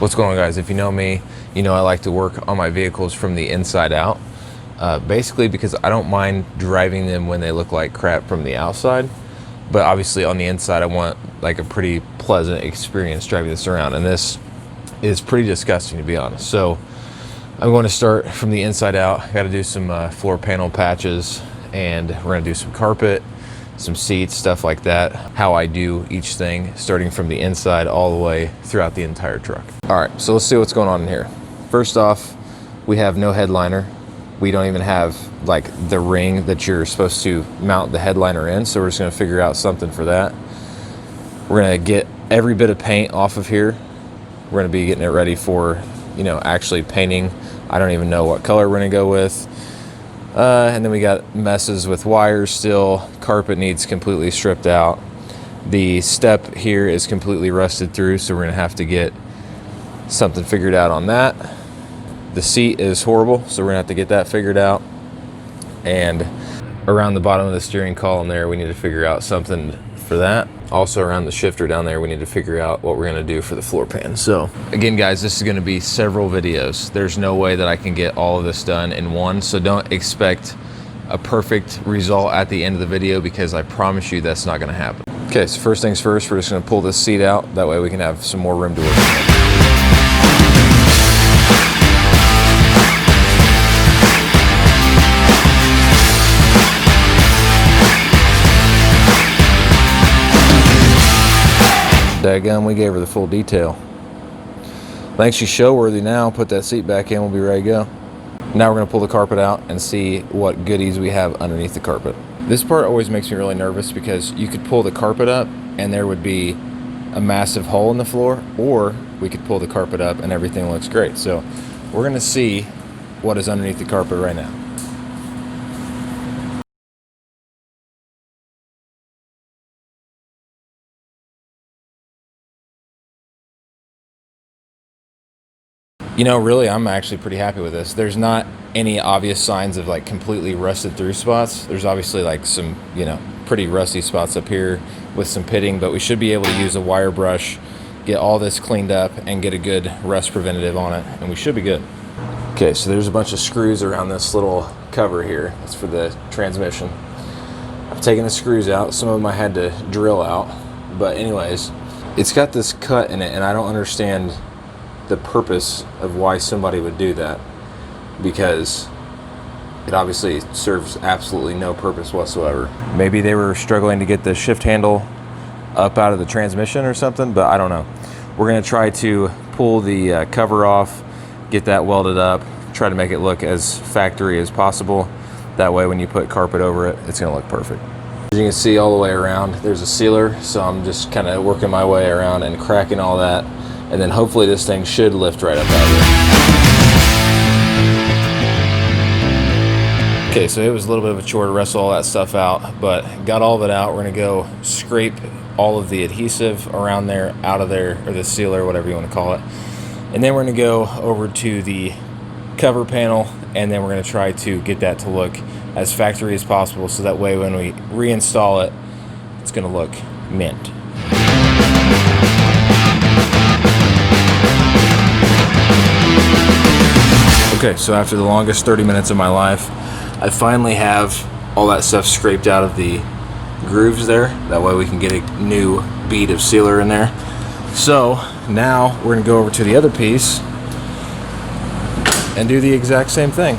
What's going on, guys? If you know me, you know I like to work on my vehicles from the inside out. Basically because I don't mind driving them when they look like crap from the outside, but obviously on the inside I want like a pretty pleasant experience driving this around, and this is pretty disgusting, to be honest. So I'm going to start from the inside out. I got to do some floor panel patches, and we're going to do some carpet, some seats, stuff like that. How I do each thing, starting from the inside all the way throughout the entire truck. All right, so let's see what's going on in here. First off, we have no headliner. We don't even have like the ring that you're supposed to mount the headliner in, so we're just gonna figure out something for that. We're gonna get every bit of paint off of here. We're gonna be getting it ready for, you know, actually painting. I don't even know what color we're gonna go with. And then we got messes with wires still. Carpet needs completely stripped out. The step here is completely rusted through, so we're gonna have to get something figured out on that. The seat is horrible, so we're gonna have to get that figured out. And around the bottom of the steering column there, we need to figure out something for that. Also around the shifter down there, we need to figure out what we're gonna do for the floor pan. So again, guys, this is gonna be several videos. There's no way that I can get all of this done in one, so don't expect a perfect result at the end of the video, because I promise you that's not gonna happen. Okay, so first things first, we're just gonna pull this seat out. That way we can have some more room to work with. Daggum, we gave her the full detail. I think she's show worthy now. Put that seat back in, we'll be ready to go. Now we're gonna pull the carpet out and see what goodies we have underneath the carpet. This part always makes me really nervous, because you could pull the carpet up and there would be a massive hole in the floor, or we could pull the carpet up and everything looks great. So we're gonna see what is underneath the carpet right now. You know, really, I'm actually pretty happy with this. There's not any obvious signs of like completely rusted through spots. There's obviously like some, you know, pretty rusty spots up here with some pitting, but we should be able to use a wire brush, get all this cleaned up, and get a good rust preventative on it, and we should be good. Okay, so there's a bunch of screws around this little cover here. That's for the transmission. I've taken the screws out. Some of them I had to drill out, but anyways, it's got this cut in it, and I don't understand the purpose of why somebody would do that, because it obviously serves absolutely no purpose whatsoever. Maybe they were struggling to get the shift handle up out of the transmission or something, but I don't know. We're gonna try to pull the cover off, get that welded up, try to make it look as factory as possible. That way when you put carpet over it, it's gonna look perfect. As you can see all the way around, there's a sealer, so I'm just kind of working my way around and cracking all that. And then hopefully this thing should lift right up out of there. Okay, so it was a little bit of a chore to wrestle all that stuff out, but got all of it out. We're gonna go scrape all of the adhesive around there, out of there, or the sealer, whatever you wanna call it. And then we're gonna go over to the cover panel, and then we're gonna try to get that to look as factory as possible, so that way when we reinstall it, it's gonna look mint. Okay, so after the longest 30 minutes of my life, I finally have all that stuff scraped out of the grooves there. That way we can get a new bead of sealer in there. So now we're gonna go over to the other piece and do the exact same thing.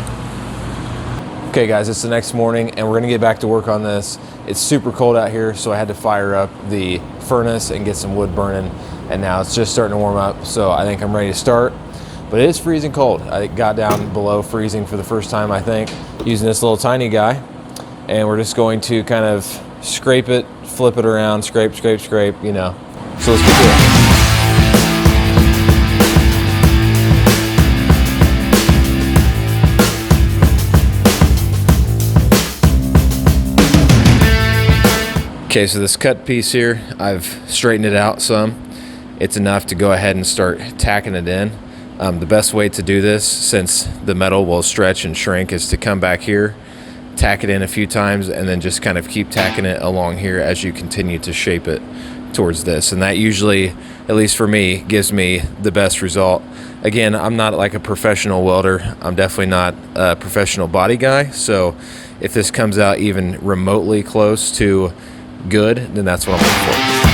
Okay guys, it's the next morning and we're gonna get back to work on this. It's super cold out here, so I had to fire up the furnace and get some wood burning, and now it's just starting to warm up, so I think I'm ready to start. But it is freezing cold. I got down below freezing for the first time, I think, using this little tiny guy. And we're just going to kind of scrape it, flip it around, scrape, scrape, scrape, you know. So let's get to it. Okay, so this cut piece here, I've straightened it out some. It's enough to go ahead and start tacking it in. The best way to do this, since the metal will stretch and shrink, is to come back here, tack it in a few times, and then just kind of keep tacking it along here as you continue to shape it towards this. And that usually at least for me, gives me the best result. Again, I'm not like a professional welder. I'm definitely not a professional body guy. So if this comes out even remotely close to good, then that's what I'm looking for.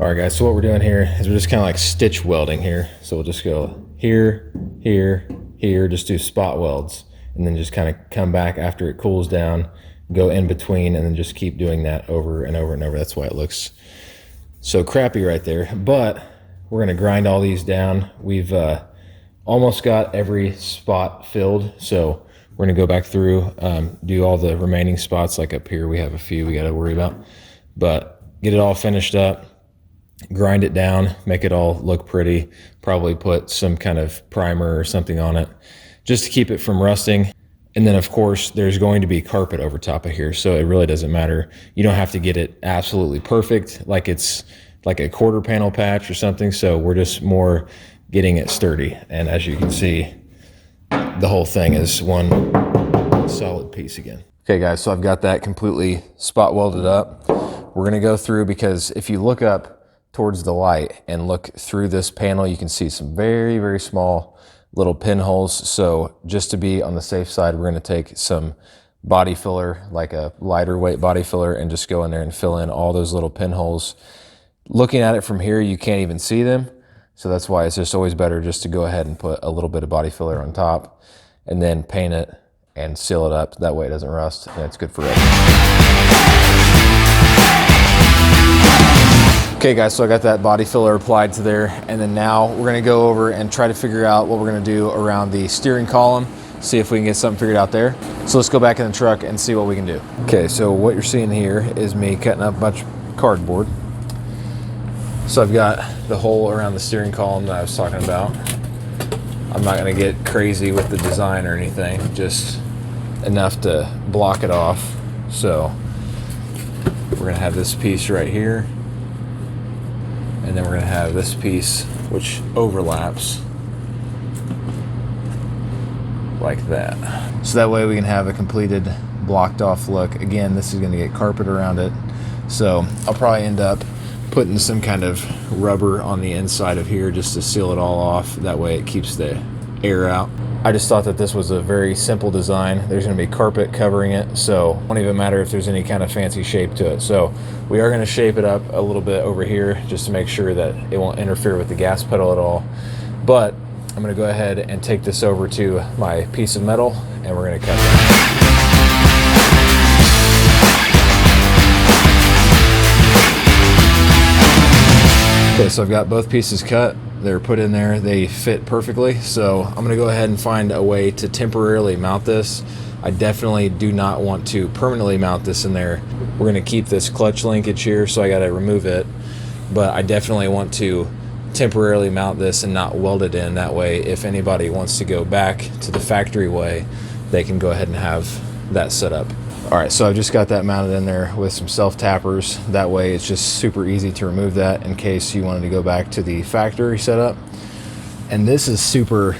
All right, guys, so what we're doing here is we're just kind of like stitch welding here. So we'll just go here, here, here, just do spot welds, and then just kind of come back after it cools down, go in between, and then just keep doing that over and over and over. That's why it looks so crappy right there. But we're gonna grind all these down. We've almost got every spot filled. So we're gonna go back through, do all the remaining spots. Like up here, we have a few we gotta worry about, but get it all finished up, grind it down, make it all look pretty, probably put some kind of primer or something on it just to keep it from rusting. And then of course there's going to be carpet over top of here, so it really doesn't matter. You don't have to get it absolutely perfect like it's like a quarter panel patch or something. So we're just more getting it sturdy, and as you can see, the whole thing is one solid piece again. Okay guys, so I've got that completely spot welded up. We're gonna go through, because if you look up towards the light and look through this panel, you can see some very, very small little pinholes. So just to be on the safe side, we're gonna take some body filler, like a lighter weight body filler, and just go in there and fill in all those little pinholes. Looking at it from here, you can't even see them. So that's why it's just always better just to go ahead and put a little bit of body filler on top and then paint it and seal it up. That way it doesn't rust, and it's good for it. Okay guys, so I got that body filler applied to there, and then now we're gonna go over and try to figure out what we're gonna do around the steering column, see if we can get something figured out there. So let's go back in the truck and see what we can do. Okay, so what you're seeing here is me cutting up a bunch of cardboard. So I've got the hole around the steering column that I was talking about. I'm not gonna get crazy with the design or anything, just enough to block it off. So we're gonna have this piece right here, and then we're gonna have this piece which overlaps like that. So that way we can have a completed blocked off look. Again, this is gonna get carpet around it. So I'll probably end up putting some kind of rubber on the inside of here just to seal it all off. That way it keeps the air out. I just thought that this was a very simple design. There's gonna be carpet covering it, so it won't even matter if there's any kind of fancy shape to it. So we are gonna shape it up a little bit over here just to make sure that it won't interfere with the gas pedal at all. But I'm gonna go ahead and take this over to my piece of metal, and we're gonna cut it. Okay, so I've got both pieces cut. They're put in there, they fit perfectly. So I'm gonna go ahead and find a way to temporarily mount this. I definitely do not want to permanently mount this in there. We're gonna keep this clutch linkage here, so I gotta remove it. But I definitely want to temporarily mount this and not weld it in. That way, if anybody wants to go back to the factory way, they can go ahead and have that set up. All right, so I've just got that mounted in there with some self-tappers. That way it's just super easy to remove that in case you wanted to go back to the factory setup. And this is super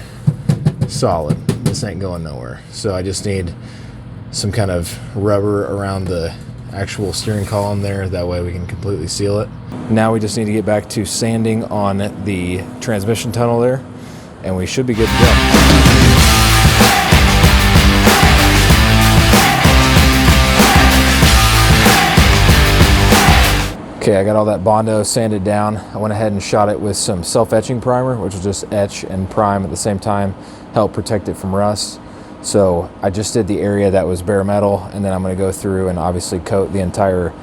solid. This ain't going nowhere. So I just need some kind of rubber around the actual steering column there. That way we can completely seal it. Now we just need to get back to sanding on the transmission tunnel there, and we should be good to go. Okay, I got all that Bondo sanded down. I went ahead and shot it with some self-etching primer, which will just etch and prime at the same time, help protect it from rust. So I just did the area that was bare metal, and then I'm gonna go through and obviously coat the entire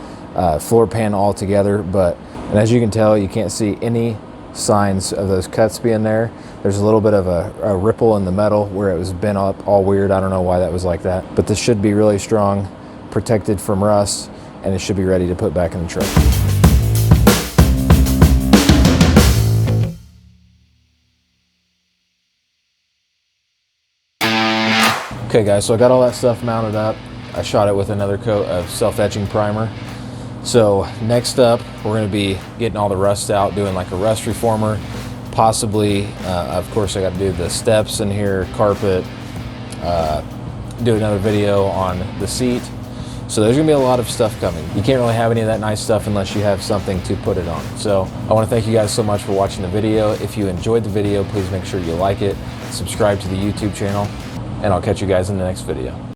floor pan all together. And as you can tell, you can't see any signs of those cuts being there. There's a little bit of a ripple in the metal where it was bent up all weird. I don't know why that was like that, but this should be really strong, protected from rust, and it should be ready to put back in the truck. Okay guys, so I got all that stuff mounted up. I shot it with another coat of self-etching primer. So next up, we're gonna be getting all the rust out, doing like a rust reformer, Possibly, of course, I got to do the steps in here, carpet, do another video on the seat. So there's gonna be a lot of stuff coming. You can't really have any of that nice stuff unless you have something to put it on. So I wanna thank you guys so much for watching the video. If you enjoyed the video, please make sure you like it, subscribe to the YouTube channel, and I'll catch you guys in the next video.